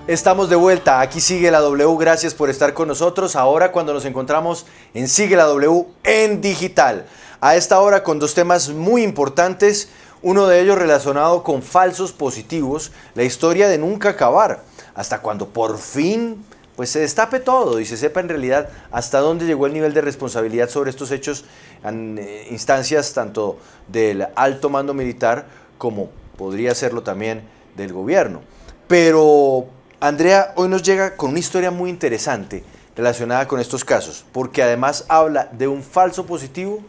Estamos de vuelta, aquí Sigue la W, gracias por estar con nosotros, ahora cuando nos encontramos en Sigue la W en digital. A esta hora con dos temas muy importantes, uno de ellos relacionado con falsos positivos, la historia de nunca acabar, hasta cuando por fin pues se destape todo y se sepa en realidad hasta dónde llegó el nivel de responsabilidad sobre estos hechos en instancias tanto del alto mando militar como podría serlo también del gobierno. Pero Andrea hoy nos llega con una historia muy interesante relacionada con estos casos, porque además habla de un falso positivo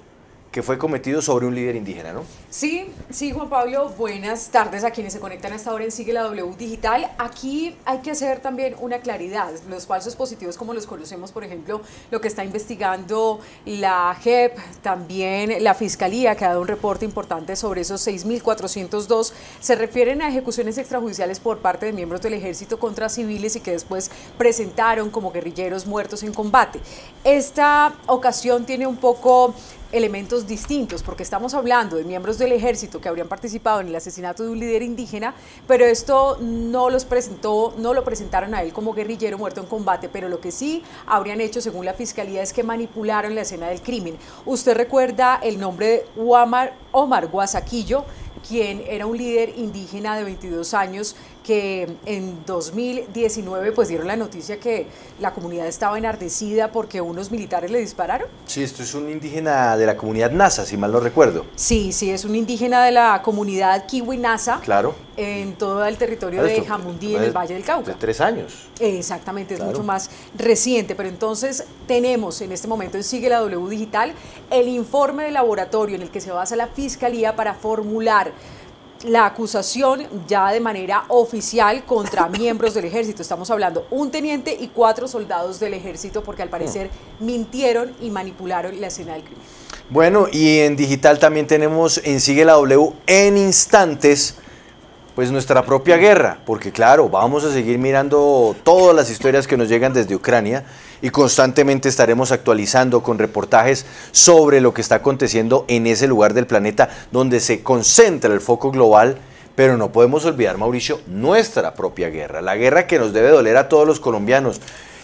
que fue cometido sobre un líder indígena, ¿no? Sí, Juan Pablo, buenas tardes a quienes se conectan a esta hora en Sigue la W Digital. Aquí hay que hacer también una claridad. Los falsos positivos, como los conocemos, por ejemplo, lo que está investigando la JEP, también la Fiscalía, que ha dado un reporte importante sobre esos 6.402, se refieren a ejecuciones extrajudiciales por parte de miembros del ejército contra civiles y que después presentaron como guerrilleros muertos en combate. Esta ocasión tiene un poco elementos distintos, porque estamos hablando de miembros del ejército que habrían participado en el asesinato de un líder indígena, pero esto no lo presentaron a él como guerrillero muerto en combate, pero lo que sí habrían hecho, según la Fiscalía, es que manipularon la escena del crimen. Usted recuerda el nombre de Omar Guasaquillo, quien era un líder indígena de 22 años que en 2019 pues dieron la noticia que la comunidad estaba enardecida porque unos militares le dispararon. Sí, esto es un indígena de la comunidad Nasa, si mal no recuerdo. Sí, es un indígena de la comunidad Kiwi Nasa. Claro. En todo el territorio de Jamundí, en el Valle del Cauca. De 3 años. Exactamente, es mucho más reciente, pero entonces tenemos en este momento en Sigue la W Digital el informe de laboratorio en el que se basa la Fiscalía para formular la acusación ya de manera oficial contra miembros del ejército. Estamos hablando un teniente y 4 soldados del ejército porque al parecer mintieron y manipularon la escena del crimen. Bueno, y en digital también tenemos en Sigue la W en instantes pues nuestra propia guerra, porque claro, vamos a seguir mirando todas las historias que nos llegan desde Ucrania y constantemente estaremos actualizando con reportajes sobre lo que está aconteciendo en ese lugar del planeta donde se concentra el foco global, pero no podemos olvidar, Mauricio, nuestra propia guerra, la guerra que nos debe doler a todos los colombianos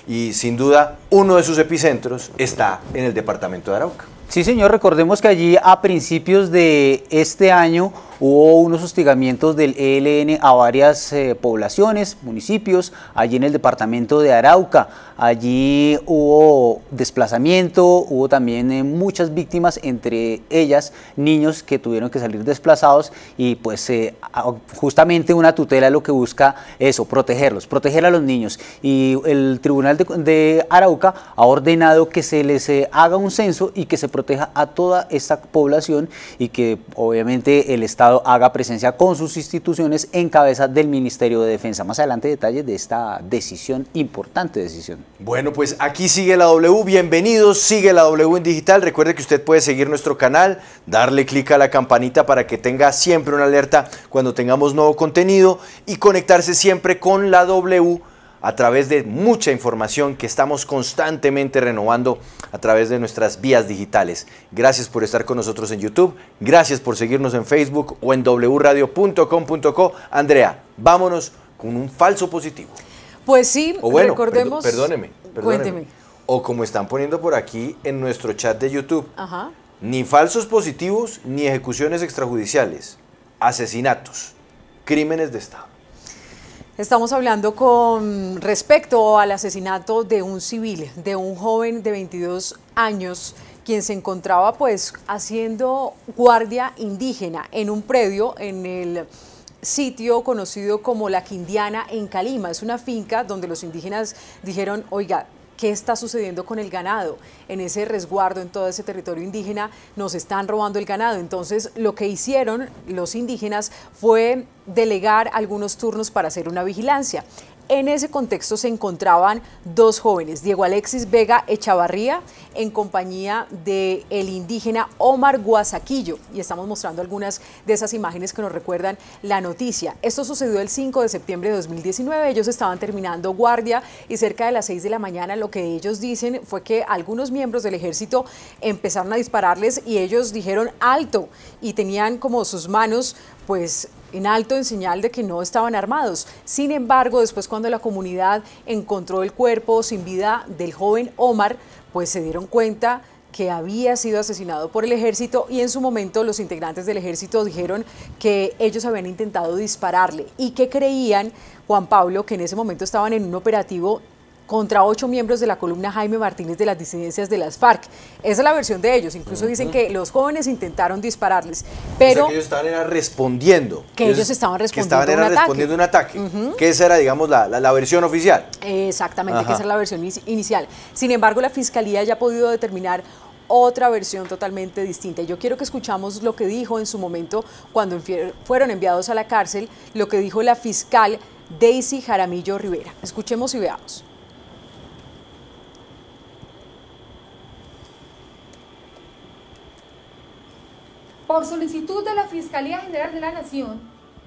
y sin duda uno de sus epicentros está en el departamento de Arauca. Sí, señor, recordemos que allí a principios de este año hubo unos hostigamientos del ELN a varias poblaciones, municipios, allí en el departamento de Arauca. Allí hubo desplazamiento, hubo también muchas víctimas, entre ellas niños que tuvieron que salir desplazados y pues justamente una tutela lo que busca eso, protegerlos, proteger a los niños. Y el Tribunal de Arauca ha ordenado que se les haga un censo y que se proteja a toda esta población y que obviamente el Estado haga presencia con sus instituciones en cabeza del Ministerio de Defensa. Más adelante detalles de esta decisión, importante decisión. Bueno, pues aquí Sigue la W, bienvenidos, Sigue la W en digital. Recuerde que usted puede seguir nuestro canal, darle clic a la campanita para que tenga siempre una alerta cuando tengamos nuevo contenido y conectarse siempre con la W a través de mucha información que estamos constantemente renovando a través de nuestras vías digitales. Gracias por estar con nosotros en YouTube, gracias por seguirnos en Facebook o en wradio.com.co. Andrea, vámonos con un falso positivo. Pues sí, o bueno, recordemos... Perdóneme. Cuénteme. O como están poniendo por aquí en nuestro chat de YouTube, Ajá. Ni falsos positivos ni ejecuciones extrajudiciales, asesinatos, crímenes de Estado. Estamos hablando con respecto al asesinato de un civil, de un joven de 22 años, quien se encontraba pues haciendo guardia indígena en un predio en el sitio conocido como La Quindiana en Calima. Es una finca donde los indígenas dijeron, oiga, ¿qué está sucediendo con el ganado? En ese resguardo, en todo ese territorio indígena, nos están robando el ganado. Entonces, lo que hicieron los indígenas fue delegar algunos turnos para hacer una vigilancia. En ese contexto se encontraban 2 jóvenes, Diego Alexis Vega Echavarría, en compañía del indígena Omar Guasaquillo, y estamos mostrando algunas de esas imágenes que nos recuerdan la noticia. Esto sucedió el 5 de septiembre de 2019, ellos estaban terminando guardia y cerca de las 6 de la mañana lo que ellos dicen fue que algunos miembros del ejército empezaron a dispararles y ellos dijeron alto y tenían como sus manos pues en alto en señal de que no estaban armados. Sin embargo, después cuando la comunidad encontró el cuerpo sin vida del joven Omar, pues se dieron cuenta que había sido asesinado por el ejército y en su momento los integrantes del ejército dijeron que ellos habían intentado dispararle y que creían, Juan Pablo, que en ese momento estaban en un operativo contra 8 miembros de la columna Jaime Martínez de las disidencias de las FARC. Esa es la versión de ellos. Incluso dicen que los jóvenes intentaron dispararles, pero... O sea, que ellos estaban respondiendo. Que ellos estaban respondiendo respondiendo un ataque. Que esa era, digamos, la versión oficial. Exactamente, que esa era la versión inicial. Sin embargo, la Fiscalía ya ha podido determinar otra versión totalmente distinta. Yo quiero que escuchamos lo que dijo en su momento cuando fueron enviados a la cárcel, lo que dijo la fiscal Daisy Jaramillo Rivera. Escuchemos y veamos. Por solicitud de la Fiscalía General de la Nación,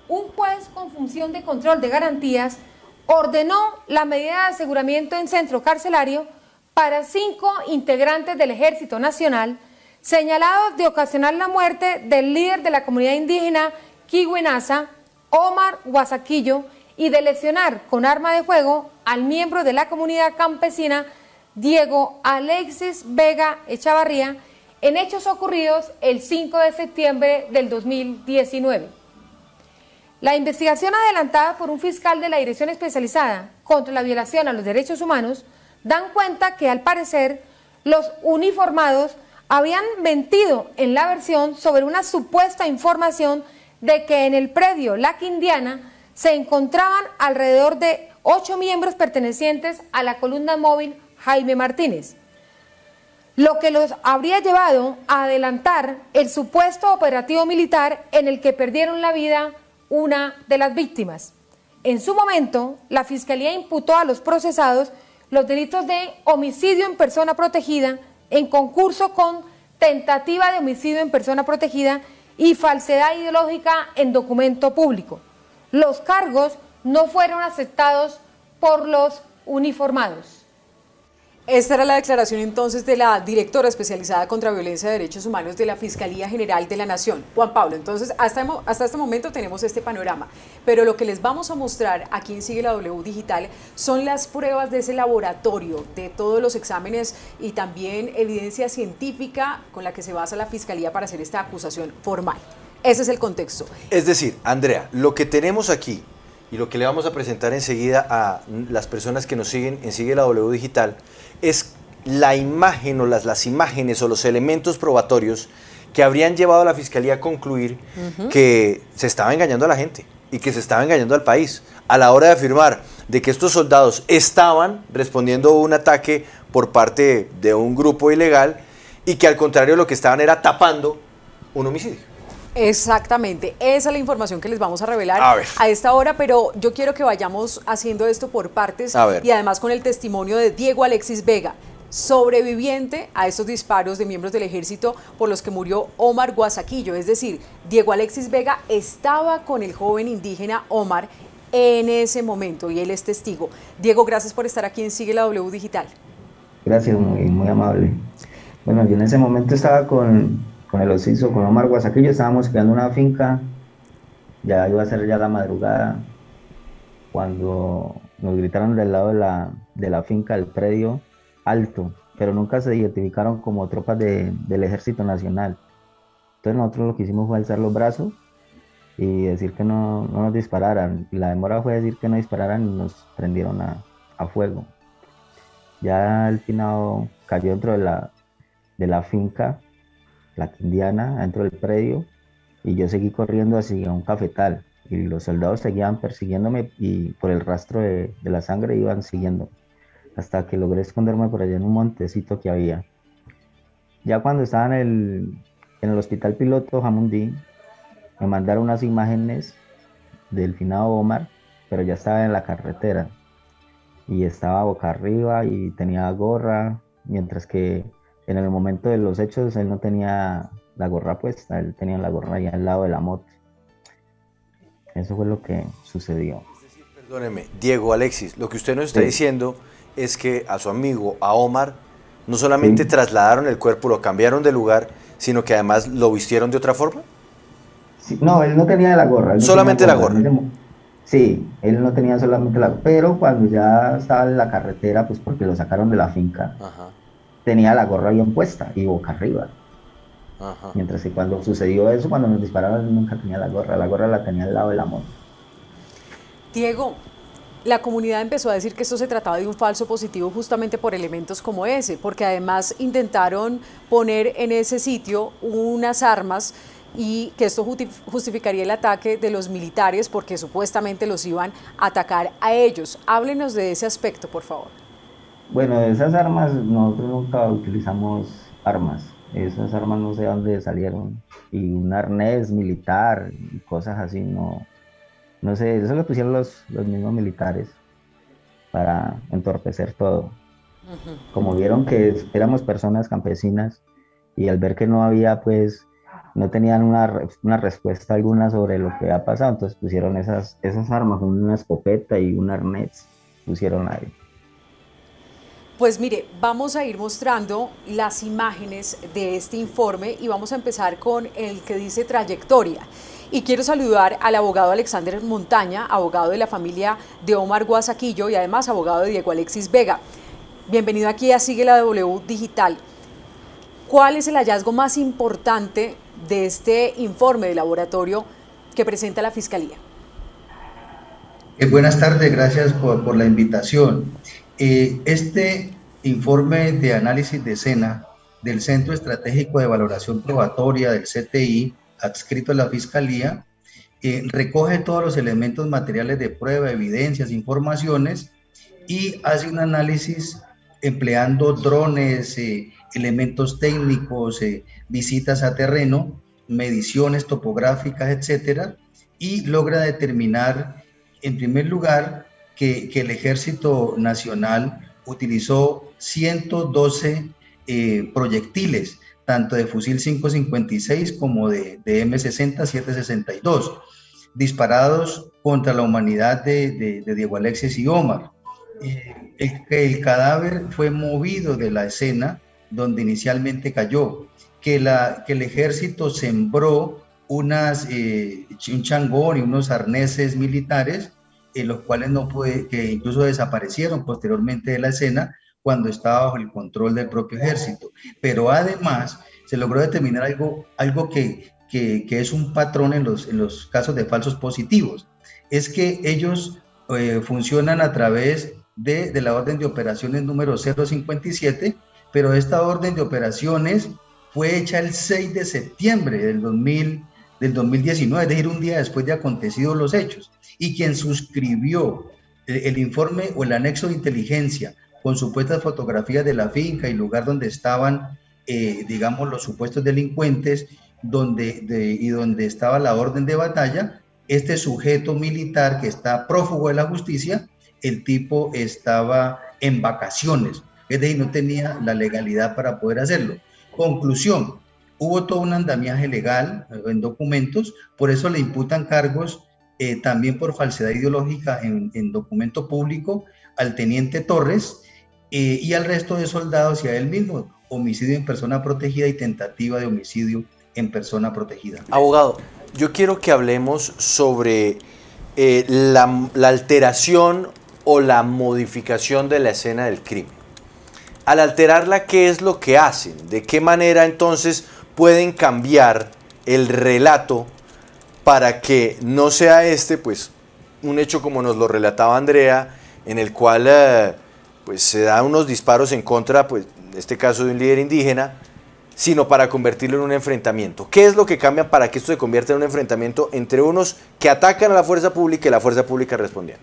un juez con función de control de garantías ordenó la medida de aseguramiento en centro carcelario para 5 integrantes del Ejército Nacional señalados de ocasionar la muerte del líder de la comunidad indígena Kiwinasa, Omar Guasaquillo, y de lesionar con arma de fuego al miembro de la comunidad campesina Diego Alexis Vega Echavarría, en hechos ocurridos el 5 de septiembre del 2019. La investigación adelantada por un fiscal de la Dirección Especializada contra la Violación a los Derechos Humanos dan cuenta que, al parecer, los uniformados habían mentido en la versión sobre una supuesta información de que en el predio La Quindiana se encontraban alrededor de 8 miembros pertenecientes a la columna móvil Jaime Martínez, lo que los habría llevado a adelantar el supuesto operativo militar en el que perdieron la vida una de las víctimas. En su momento, la Fiscalía imputó a los procesados los delitos de homicidio en persona protegida en concurso con tentativa de homicidio en persona protegida y falsedad ideológica en documento público. Los cargos no fueron aceptados por los uniformados. Esta era la declaración entonces de la directora especializada contra violencia de derechos humanos de la Fiscalía General de la Nación. Juan Pablo, entonces hasta este momento tenemos este panorama, pero lo que les vamos a mostrar aquí en Sigue la W Digital son las pruebas de ese laboratorio, de todos los exámenes y también evidencia científica con la que se basa la Fiscalía para hacer esta acusación formal. Ese es el contexto. Es decir, Andrea, lo que tenemos aquí y lo que le vamos a presentar enseguida a las personas que nos siguen en Sigue la W Digital es la imagen o las imágenes o los elementos probatorios que habrían llevado a la Fiscalía a concluir que se estaba engañando a la gente y que se estaba engañando al país a la hora de afirmar de que estos soldados estaban respondiendo a un ataque por parte de un grupo ilegal y que al contrario lo que estaban era tapando un homicidio. Exactamente, esa es la información que les vamos a revelar a esta hora, pero yo quiero que vayamos haciendo esto por partes y además con el testimonio de Diego Alexis Vega, sobreviviente a estos disparos de miembros del ejército por los que murió Omar Guasaquillo. Es decir, Diego Alexis Vega estaba con el joven indígena Omar en ese momento y él es testigo. Diego, gracias por estar aquí en Sigue la W Digital. Gracias, muy amable. Bueno, yo en ese momento estaba con el Ociso, con Omar Guasaquillo, estábamos creando una finca, ya iba a ser ya la madrugada, cuando nos gritaron del lado de la finca, del predio, alto, pero nunca se identificaron como tropas del Ejército Nacional. Entonces nosotros lo que hicimos fue alzar los brazos y decir que no nos dispararan. Y la demora fue decir que no dispararan y nos prendieron a fuego. Ya el finado cayó dentro de la finca, La Quindiana, dentro del predio, y yo seguí corriendo hacia un cafetal y los soldados seguían persiguiéndome y por el rastro de la sangre iban siguiendo hasta que logré esconderme por allá en un montecito que había. Ya cuando estaba en el hospital piloto Jamundí, me mandaron unas imágenes del finado Omar, pero ya estaba en la carretera y estaba boca arriba y tenía gorra, mientras que en el momento de los hechos él no tenía la gorra puesta, él tenía la gorra ahí al lado de la moto. Eso fue lo que sucedió. Es decir, perdóneme, Diego Alexis, lo que usted nos está diciendo es que a su amigo, a Omar, no solamente trasladaron el cuerpo, lo cambiaron de lugar, sino que además lo vistieron de otra forma. Sí, no, él no tenía la gorra. Solamente la gorra. Sí, él no tenía solamente la gorra, pero cuando ya estaba en la carretera, pues porque lo sacaron de la finca, Ajá, tenía la gorra bien puesta y boca arriba. ajá. Mientras que cuando sucedió eso, cuando nos dispararon, él nunca tenía la gorra la tenía al lado de la moto. Diego, la comunidad empezó a decir que esto se trataba de un falso positivo justamente por elementos como ese, porque además intentaron poner en ese sitio unas armas y que esto justificaría el ataque de los militares porque supuestamente los iban a atacar a ellos. Háblenos de ese aspecto, por favor. Bueno, esas armas, nosotros nunca utilizamos armas. Esas armas no sé dónde salieron. Y un arnés militar y cosas así, no, no sé, eso lo pusieron los mismos militares para entorpecer todo. Como vieron que éramos personas campesinas y al ver que no había, pues, no tenían una respuesta alguna sobre lo que ha pasado, entonces pusieron esas armas, una escopeta y un arnés, pusieron ahí. Pues mire, vamos a ir mostrando las imágenes de este informe y vamos a empezar con el que dice trayectoria. Y quiero saludar al abogado Alexander Montaña, abogado de la familia de Omar Guasaquillo y además abogado de Diego Alexis Vega. Bienvenido aquí a Sigue la W Digital. ¿Cuál es el hallazgo más importante de este informe de laboratorio que presenta la Fiscalía? Buenas tardes, gracias por la invitación. Este informe de análisis de escena del Centro Estratégico de Valoración Probatoria del CTI, adscrito a la Fiscalía, recoge todos los elementos materiales de prueba, evidencias, informaciones y hace un análisis empleando drones, elementos técnicos, visitas a terreno, mediciones topográficas, etcétera, y logra determinar, en primer lugar, que el Ejército Nacional utilizó 112 proyectiles, tanto de fusil 5.56 como de M60 7.62, disparados contra la humanidad de Diego Alexis y Omar. El cadáver fue movido de la escena donde inicialmente cayó, que el ejército sembró un changón y unos arneses militares, los cuales que incluso desaparecieron posteriormente de la escena cuando estaba bajo el control del propio ejército. Pero además se logró determinar algo que es un patrón en los casos de falsos positivos, es que ellos funcionan a través de la orden de operaciones número 057, pero esta orden de operaciones fue hecha el 6 de septiembre del 2019, es decir, un día después de acontecidos los hechos, y quien suscribió el informe o el anexo de inteligencia con supuestas fotografías de la finca y lugar donde estaban, digamos, los supuestos delincuentes, y donde estaba la orden de batalla, este sujeto militar que está prófugo de la justicia, el tipo estaba en vacaciones, es decir, no tenía la legalidad para poder hacerlo. Conclusión, hubo todo un andamiaje legal en documentos, por eso le imputan cargos también por falsedad ideológica en documento público al teniente Torres y al resto de soldados y a él mismo, homicidio en persona protegida y tentativa de homicidio en persona protegida. Abogado, yo quiero que hablemos sobre la alteración o la modificación de la escena del crimen. Al alterarla, ¿qué es lo que hacen? ¿De qué manera entonces pueden cambiar el relato para que no sea pues, un hecho como nos lo relataba Andrea, en el cual pues, se da unos disparos en contra, pues, en este caso de un líder indígena, sino para convertirlo en un enfrentamiento? ¿Qué es lo que cambia para que esto se convierta en un enfrentamiento entre unos que atacan a la fuerza pública y la fuerza pública respondiendo?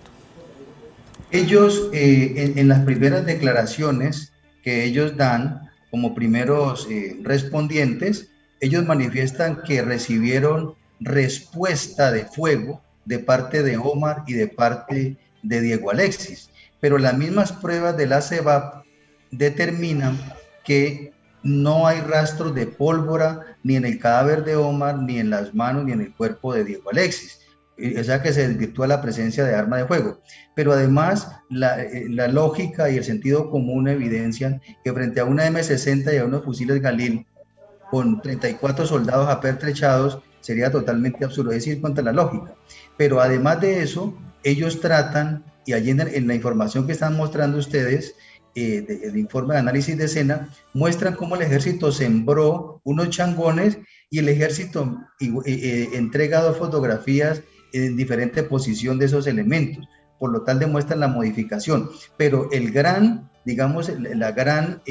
Ellos, en las primeras declaraciones que ellos dan como primeros respondientes, ellos manifiestan que recibieron respuesta de fuego de parte de Omar y de parte de Diego Alexis, pero las mismas pruebas de la CEVAP determinan que no hay rastros de pólvora ni en el cadáver de Omar, ni en las manos, ni en el cuerpo de Diego Alexis. O sea que se desvirtúa la presencia de arma de fuego. Pero además la lógica y el sentido común evidencian que frente a una M60 y a unos fusiles Galil con 34 soldados apertrechados, sería totalmente absurdo, es decir, contra la lógica. Pero además de eso, ellos tratan, y allí en la información que están mostrando ustedes, el informe de análisis de escena, muestran cómo el ejército sembró unos changones y el ejército entrega 2 fotografías en diferente posición de esos elementos. Por lo tal demuestran la modificación. Pero el gran, digamos, la gran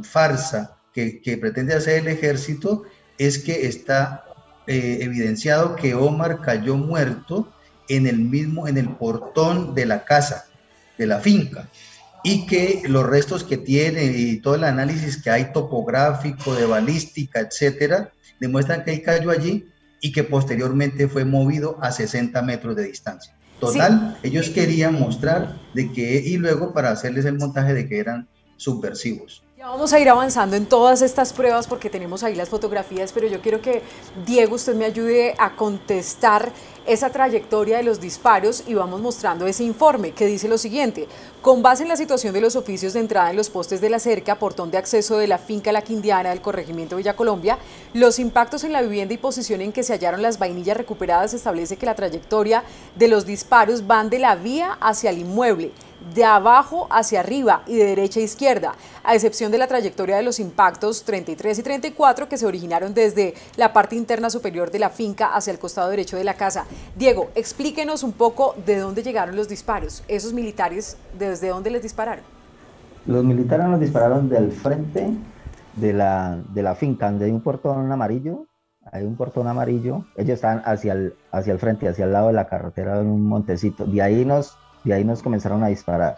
farsa que pretende hacer el ejército es que está evidenciado que Omar cayó muerto en el portón de la casa, de la finca, y que los restos que tiene y todo el análisis que hay topográfico, de balística, etcétera, demuestran que él cayó allí y que posteriormente fue movido a 60 metros de distancia. Total, sí. Ellos querían mostrar de que, y luego para hacerles el montaje de que eran subversivos. Ya vamos a ir avanzando en todas estas pruebas porque tenemos ahí las fotografías, pero yo quiero que Diego, usted me ayude a contestar esa trayectoria de los disparos y vamos mostrando ese informe que dice lo siguiente: con base en la situación de los oficios de entrada en los postes de la cerca, portón de acceso de la finca La Quindiana del corregimiento Villa Colombia, los impactos en la vivienda y posición en que se hallaron las vainillas recuperadas establece que la trayectoria de los disparos van de la vía hacia el inmueble, de abajo hacia arriba y de derecha a izquierda, a excepción de la trayectoria de los impactos 33 y 34 que se originaron desde la parte interna superior de la finca hacia el costado derecho de la casa. Diego, explíquenos un poco de dónde llegaron los disparos. ¿Esos militares, desde dónde les dispararon? Los militares nos dispararon del frente de la finca, donde hay un portón amarillo. Hay un portón amarillo. Ellos estaban hacia el frente, hacia el lado de la carretera, en un montecito. De ahí nos comenzaron a disparar.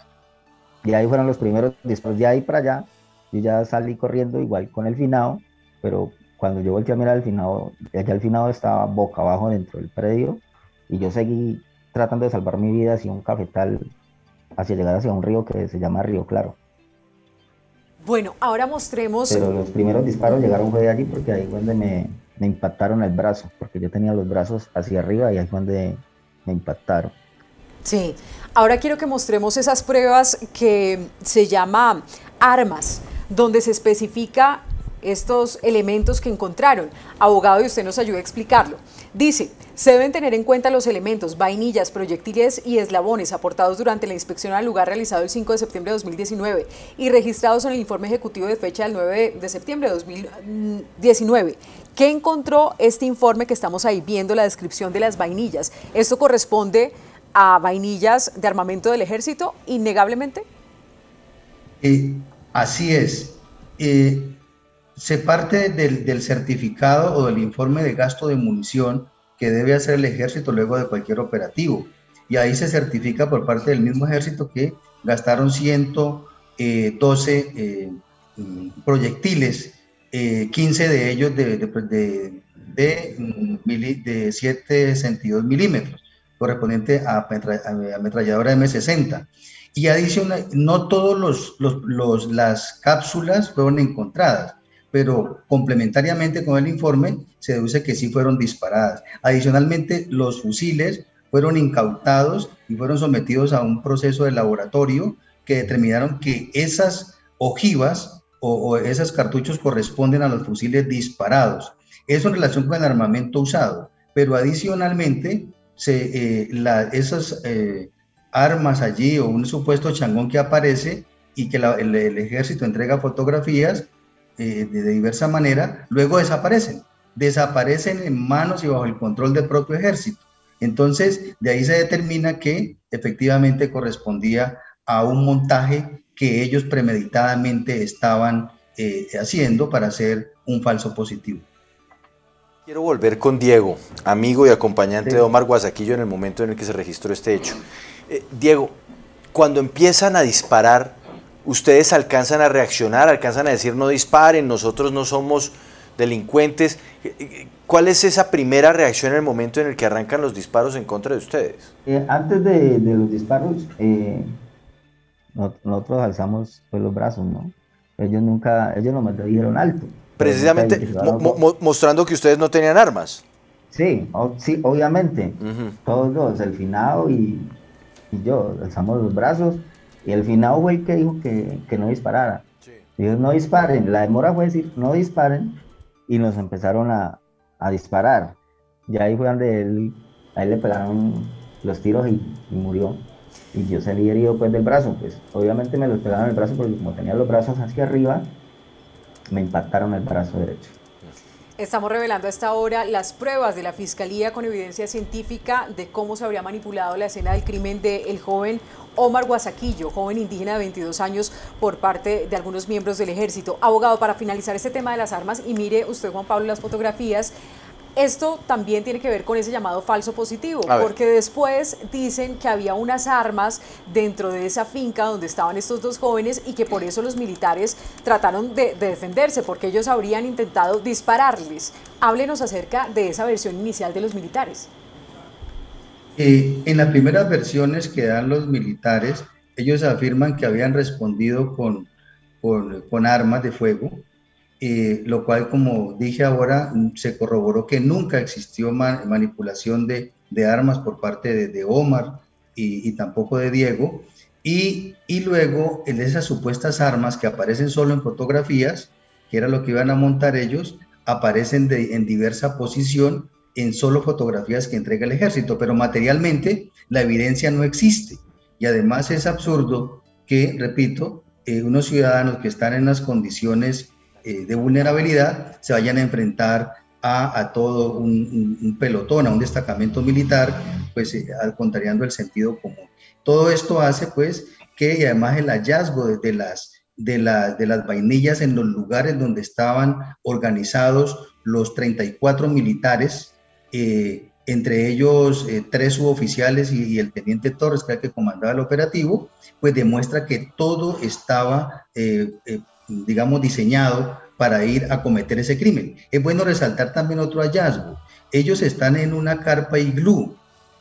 Y ahí fueron los primeros disparos. De ahí para allá, yo ya salí corriendo igual con el finado, pero cuando yo volteé a mirar al finado, ya el finado estaba boca abajo dentro del predio, y yo seguí tratando de salvar mi vida hacia un cafetal, hacia llegar hacia un río que se llama Río Claro. Bueno, ahora mostremos... Pero los primeros disparos llegaron fue de allí, porque ahí fue donde me impactaron el brazo, porque yo tenía los brazos hacia arriba y ahí fue donde me impactaron. Sí, ahora quiero que mostremos esas pruebas que se llama armas, donde se especifica estos elementos que encontraron. Abogado, y usted nos ayuda a explicarlo. Dice, se deben tener en cuenta los elementos, vainillas, proyectiles y eslabones aportados durante la inspección al lugar realizado el 5 de septiembre de 2019 y registrados en el informe ejecutivo de fecha del 9 de septiembre de 2019. ¿Qué encontró este informe que estamos ahí viendo la descripción de las vainillas? ¿Esto corresponde a vainillas de armamento del ejército, innegablemente? Así es. Se parte del certificado o del informe de gasto de munición que debe hacer el ejército luego de cualquier operativo. Y ahí se certifica por parte del mismo ejército que gastaron 112 proyectiles, 15 de ellos de 7,62 milímetros, correspondiente a ametralladora M60. Y adicional, no todas las cápsulas fueron encontradas, pero complementariamente con el informe se deduce que sí fueron disparadas. Adicionalmente, los fusiles fueron incautados y fueron sometidos a un proceso de laboratorio que determinaron que esas ojivas o esos cartuchos corresponden a los fusiles disparados. Eso en relación con el armamento usado, pero adicionalmente esas armas allí o un supuesto changón que aparece y que el ejército entrega fotografías de diversa manera, luego desaparecen en manos y bajo el control del propio ejército. Entonces, de ahí se determina que efectivamente correspondía a un montaje que ellos premeditadamente estaban haciendo para hacer un falso positivo. Quiero volver con Diego, amigo y acompañante de Omar Guasaquillo en el momento en el que se registró este hecho. Diego, cuando empiezan a disparar, ¿ustedes alcanzan a reaccionar, alcanzan a decir no disparen, nosotros no somos delincuentes? ¿Cuál es esa primera reacción en el momento en el que arrancan los disparos en contra de ustedes? Antes de los disparos, nosotros alzamos pues, los brazos, ¿no? Ellos nomás dijeron alto. Precisamente mostrando que ustedes no tenían armas. Sí, sí, obviamente. Todos dos, el finado y yo, alzamos los brazos, y el finado fue el que dijo que no disparara. Sí. Dijo, no disparen. La demora fue decir, no disparen, y nos empezaron a a disparar. Ya ahí fue donde él, a él le pegaron los tiros y murió. Y yo salí herido pues del brazo, pues obviamente me los pegaron en el brazo porque como tenía los brazos hacia arriba, me impactaron el brazo derecho. Estamos revelando a esta hora las pruebas de la Fiscalía con evidencia científica de cómo se habría manipulado la escena del crimen del joven Omar Guasaquillo, joven indígena de 22 años, por parte de algunos miembros del ejército. Abogado, para finalizar este tema de las armas, y mire usted, Juan Pablo, las fotografías, esto también tiene que ver con ese llamado falso positivo, porque después dicen que había unas armas dentro de esa finca donde estaban estos dos jóvenes y que por eso los militares trataron de defenderse, porque ellos habrían intentado dispararles. Háblenos acerca de esa versión inicial de los militares. En las primeras versiones que dan los militares, ellos afirman que habían respondido con armas de fuego, lo cual, como dije ahora, se corroboró que nunca existió manipulación de armas por parte de Omar y tampoco de Diego, y luego en esas supuestas armas que aparecen solo en fotografías, que era lo que iban a montar ellos, aparecen en diversa posición en solo fotografías que entrega el ejército, pero materialmente la evidencia no existe, y además es absurdo que, repito, unos ciudadanos que están en unas condiciones de vulnerabilidad se vayan a enfrentar a todo un pelotón, a un destacamento militar, pues contrariando el sentido común. Todo esto hace pues que, y además el hallazgo de las vainillas en los lugares donde estaban organizados los 34 militares, entre ellos 3 suboficiales y el teniente Torres, que era el que comandaba el operativo, pues demuestra que todo estaba digamos, diseñado para ir a cometer ese crimen. Es bueno resaltar también otro hallazgo. Ellos están en una carpa iglú,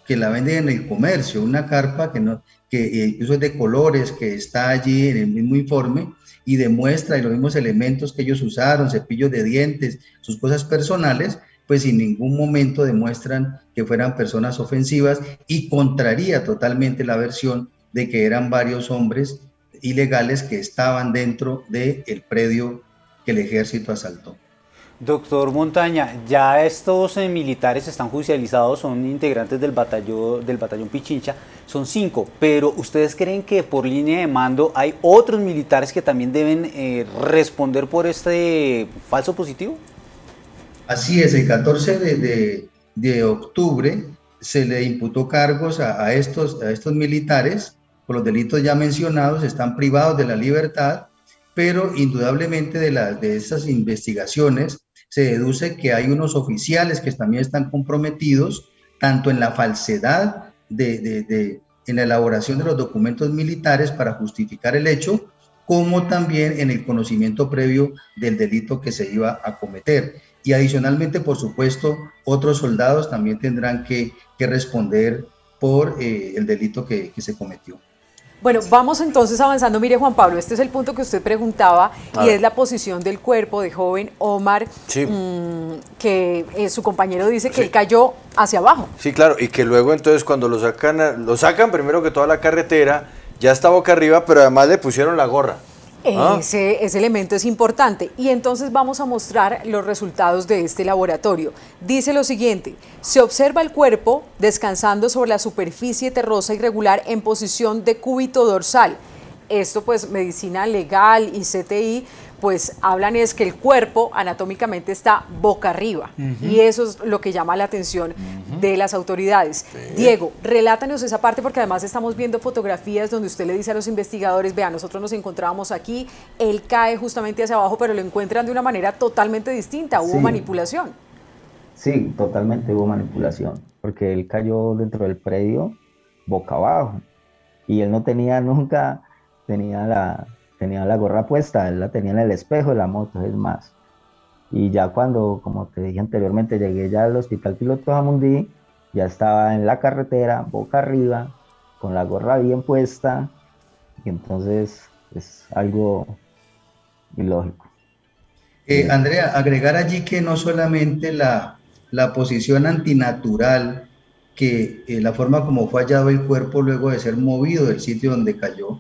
que la venden en el comercio, una carpa que incluso es de colores, que está allí en el mismo informe y demuestra los mismos elementos que ellos usaron, cepillos de dientes, sus cosas personales, pues en ningún momento demuestran que fueran personas ofensivas, y contraría totalmente la versión de que eran varios hombres ilegales que estaban dentro del predio que el ejército asaltó. Doctor Montaña, ya estos militares están judicializados, son integrantes del batallón Pichincha, son 5, pero ¿ustedes creen que por línea de mando hay otros militares que también deben responder por este falso positivo? Así es, el 14 de octubre se le imputó cargos a estos militares por los delitos ya mencionados, están privados de la libertad, pero indudablemente de esas investigaciones se deduce que hay unos oficiales que también están comprometidos tanto en la falsedad en la elaboración de los documentos militares para justificar el hecho, como también en el conocimiento previo del delito que se iba a cometer. Y adicionalmente, por supuesto, otros soldados también tendrán que responder por el delito que se cometió. Bueno, vamos entonces avanzando. Mire, Juan Pablo, este es el punto que usted preguntaba, y es la posición del cuerpo de joven Omar, sí. Que su compañero dice que él cayó hacia abajo. Sí, claro, y que luego entonces cuando lo sacan primero que toda la carretera, ya está boca arriba, pero además le pusieron la gorra. Ese elemento es importante, y entonces vamos a mostrar los resultados de este laboratorio. Dice lo siguiente: se observa el cuerpo descansando sobre la superficie terrosa irregular en posición de cúbito dorsal. Esto pues medicina legal y CTI pues hablan es que el cuerpo anatómicamente está boca arriba, y eso es lo que llama la atención de las autoridades. Sí. Diego, relátanos esa parte, porque además estamos viendo fotografías donde usted le dice a los investigadores, vean, nosotros nos encontrábamos aquí, él cae justamente hacia abajo, pero lo encuentran de una manera totalmente distinta. ¿Hubo manipulación? Sí, totalmente hubo manipulación, porque él cayó dentro del predio boca abajo, y él no tenía nunca, tenía la gorra puesta, él la tenía en el espejo de la moto, es más. Y ya cuando, como te dije anteriormente, llegué ya al Hospital Piloto Jamundí, ya estaba en la carretera, boca arriba, con la gorra bien puesta, y entonces es algo ilógico. Andrea, agregar allí que no solamente la posición antinatural, que la forma como fue hallado el cuerpo luego de ser movido del sitio donde cayó,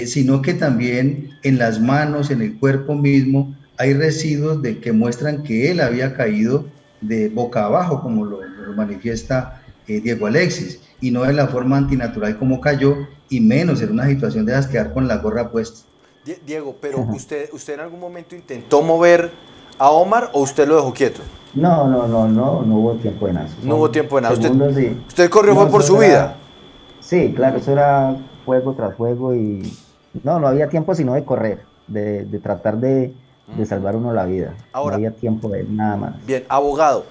sino que también en las manos, en el cuerpo mismo, hay residuos que muestran que él había caído de boca abajo, como lo manifiesta Diego Alexis, y no de la forma antinatural como cayó, y menos en una situación de esas quedar con la gorra puesta. Diego, pero usted en algún momento intentó mover a Omar o usted lo dejó quieto. No hubo tiempo de nada. No hubo tiempo de nada. Sí. ¿Usted corrió fue por su vida? Sí, claro, eso era juego tras juego y no había tiempo sino de correr, de tratar de salvar uno la vida. Ahora, no había tiempo de nada más. Bien, abogado,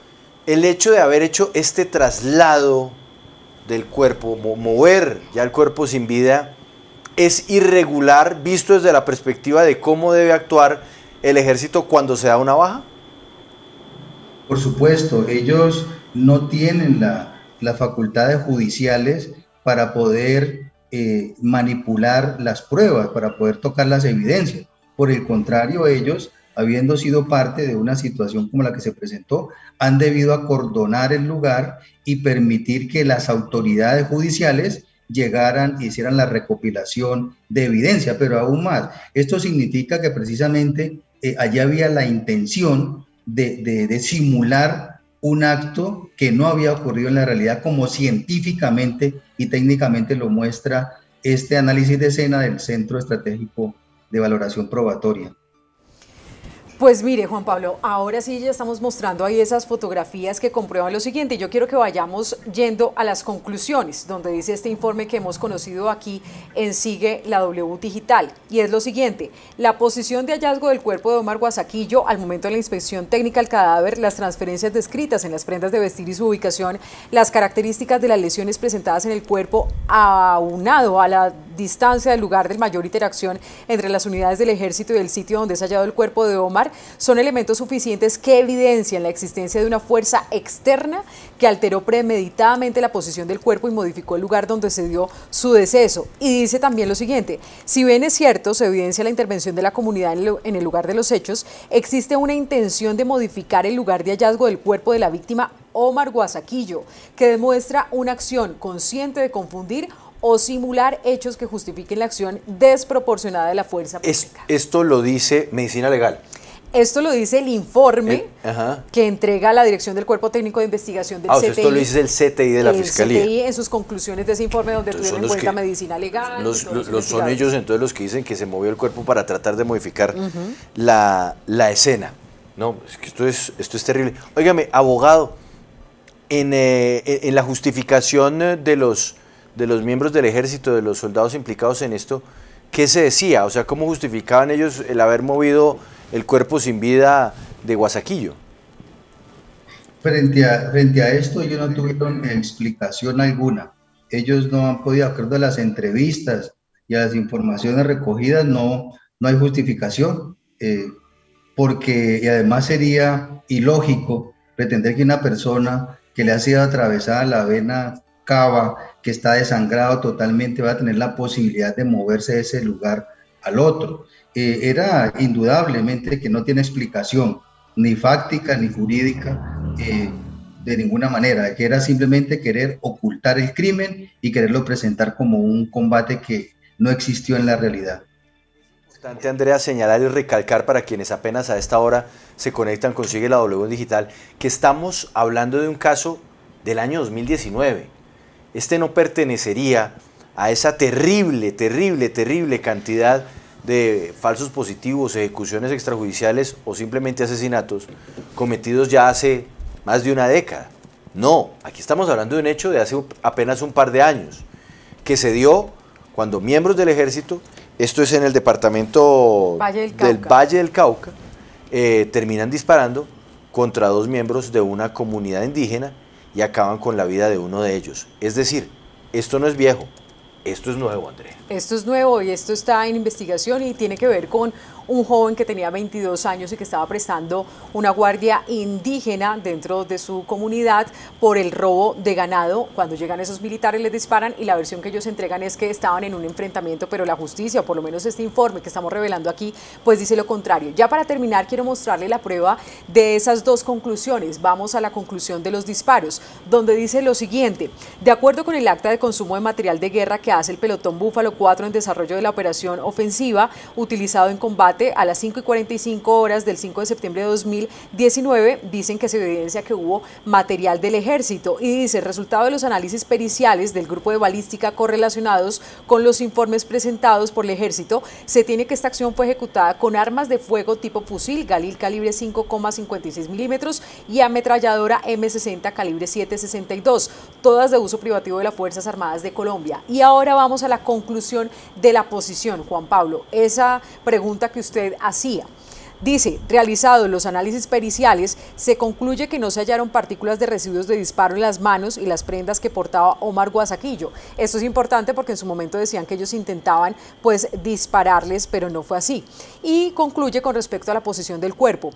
el hecho de haber hecho este traslado del cuerpo, mover ya el cuerpo sin vida, es irregular visto desde la perspectiva de cómo debe actuar el ejército cuando se da una baja. Por supuesto, ellos no tienen las facultades judiciales para poder manipular las pruebas, para poder tocar las evidencias. Por el contrario, ellos, habiendo sido parte de una situación como la que se presentó, han debido acordonar el lugar y permitir que las autoridades judiciales llegaran e hicieran la recopilación de evidencia, pero aún más, esto significa que precisamente allí había la intención de simular un acto que no había ocurrido en la realidad, como científicamente y técnicamente lo muestra este análisis de escena del Centro Estratégico de Valoración Probatoria. Pues mire, Juan Pablo, ahora sí ya estamos mostrando ahí esas fotografías que comprueban lo siguiente. Yo quiero que vayamos yendo a las conclusiones, donde dice este informe que hemos conocido aquí en Sigue la W Digital. Y es lo siguiente: la posición de hallazgo del cuerpo de Omar Guasaquillo al momento de la inspección técnica al cadáver, las transferencias descritas en las prendas de vestir y su ubicación, las características de las lesiones presentadas en el cuerpo, aunado a la distancia del lugar de mayor interacción entre las unidades del ejército y el sitio donde es hallado el cuerpo de Omar, son elementos suficientes que evidencian la existencia de una fuerza externa que alteró premeditadamente la posición del cuerpo y modificó el lugar donde se dio su deceso. Y dice también lo siguiente: si bien es cierto, se evidencia la intervención de la comunidad en el lugar de los hechos, existe una intención de modificar el lugar de hallazgo del cuerpo de la víctima Omar Guasaquillo, que demuestra una acción consciente de confundir o simular hechos que justifiquen la acción desproporcionada de la fuerza pública. Esto lo dice Medicina Legal. Esto lo dice el informe que entrega la Dirección del Cuerpo Técnico de Investigación del CTI. Esto lo dice el CTI de la Fiscalía. El CTI en sus conclusiones de ese informe, donde tuvieron en cuenta Medicina Legal. Son ellos entonces los que dicen que se movió el cuerpo para tratar de modificar la escena. No, es que esto es terrible. Óigame, abogado, en la justificación de los miembros del ejército, de los soldados implicados en esto, ¿qué se decía? O sea, ¿cómo justificaban ellos el haber movido el cuerpo sin vida de Guasaquillo? Frente a esto, ellos no tuvieron explicación alguna. Ellos no han podido, de acuerdo a las entrevistas y a las informaciones recogidas, no hay justificación, porque y además sería ilógico pretender que una persona que le ha sido atravesada la vena cava, que está desangrado totalmente, va a tener la posibilidad de moverse de ese lugar al otro. Era indudablemente que no tiene explicación, ni fáctica ni jurídica, de ninguna manera, que era simplemente querer ocultar el crimen y quererlo presentar como un combate que no existió en la realidad. Importante, Andrea, señalar y recalcar para quienes apenas a esta hora se conectan con Sigue la W Digital, que estamos hablando de un caso del año 2019. Este no pertenecería a esa terrible cantidad de falsos positivos, ejecuciones extrajudiciales o simplemente asesinatos cometidos ya hace más de una década. No, aquí estamos hablando de un hecho de hace apenas un par de años, que se dio cuando miembros del ejército, esto es en el departamento del Valle del Cauca, terminan disparando contra dos miembros de una comunidad indígena y acaban con la vida de uno de ellos. Es decir, esto no es viejo, esto es nuevo, Andrea. Esto es nuevo y esto está en investigación y tiene que ver con un joven que tenía 22 años y que estaba prestando una guardia indígena dentro de su comunidad por el robo de ganado. Cuando llegan esos militares les disparan y la versión que ellos entregan es que estaban en un enfrentamiento, pero la justicia, o por lo menos este informe que estamos revelando aquí, pues dice lo contrario. Ya para terminar, quiero mostrarle la prueba de esas dos conclusiones. Vamos a la conclusión de los disparos, donde dice lo siguiente: de acuerdo con el acta de consumo de material de guerra que hace el pelotón Búfalo número 4 en desarrollo de la operación ofensiva, utilizado en combate a las 5:45 horas del 5 de septiembre de 2019, dicen que se evidencia que hubo material del ejército y dice, el resultado de los análisis periciales del grupo de balística correlacionados con los informes presentados por el ejército, se tiene que esta acción fue ejecutada con armas de fuego tipo fusil Galil calibre 5,56 milímetros y ametralladora M60 calibre 7,62, todas de uso privativo de las Fuerzas Armadas de Colombia. Y ahora vamos a la conclusión de la posición, Juan Pablo, esa pregunta que usted hacía. Dice, realizados los análisis periciales, se concluye que no se hallaron partículas de residuos de disparo en las manos y las prendas que portaba Omar Guasaquillo. Esto es importante porque en su momento decían que ellos intentaban pues dispararles, pero no fue así. Y concluye con respecto a la posición del cuerpo.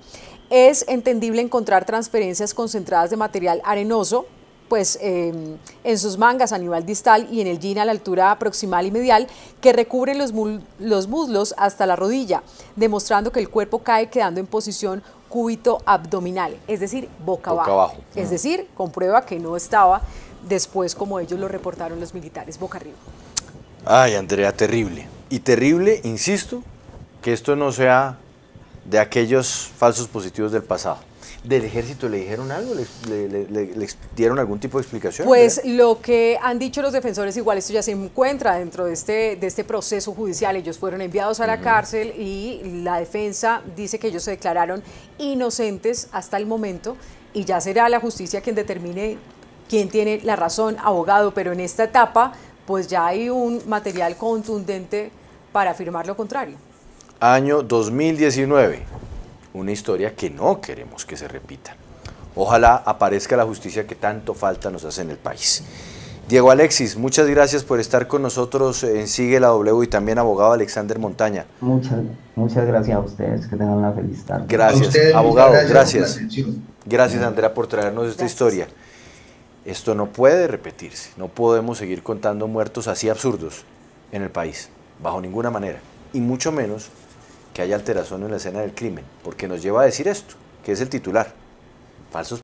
Es entendible encontrar transferencias concentradas de material arenoso, pues en sus mangas a nivel distal y en el jean a la altura proximal y medial que recubren los muslos hasta la rodilla, demostrando que el cuerpo cae quedando en posición cúbito abdominal, es decir, boca abajo. Es decir, comprueba que no estaba después como ellos lo reportaron los militares, boca arriba. Ay, Andrea, terrible. Y terrible, insisto, que esto no sea de aquellos falsos positivos del pasado. ¿Del ejército le dijeron algo? ¿Le dieron algún tipo de explicación? Pues lo que han dicho los defensores, igual esto ya se encuentra dentro de este proceso judicial, ellos fueron enviados a la cárcel y la defensa dice que ellos se declararon inocentes hasta el momento y ya será la justicia quien determine quién tiene la razón, abogado, pero en esta etapa pues ya hay un material contundente para afirmar lo contrario. Año 2019. Una historia que no queremos que se repita. Ojalá aparezca la justicia que tanto falta nos hace en el país. Diego Alexis, muchas gracias por estar con nosotros en Sigue la W y también abogado Alexander Montaña. Muchas gracias a ustedes, que tengan una feliz tarde. Gracias, ustedes, abogado, gracias. Gracias, Andrea, por traernos esta historia. Esto no puede repetirse, no podemos seguir contando muertos así absurdos en el país, bajo ninguna manera, y mucho menos que haya alteración en la escena del crimen, porque nos lleva a decir esto, que es el titular, falsos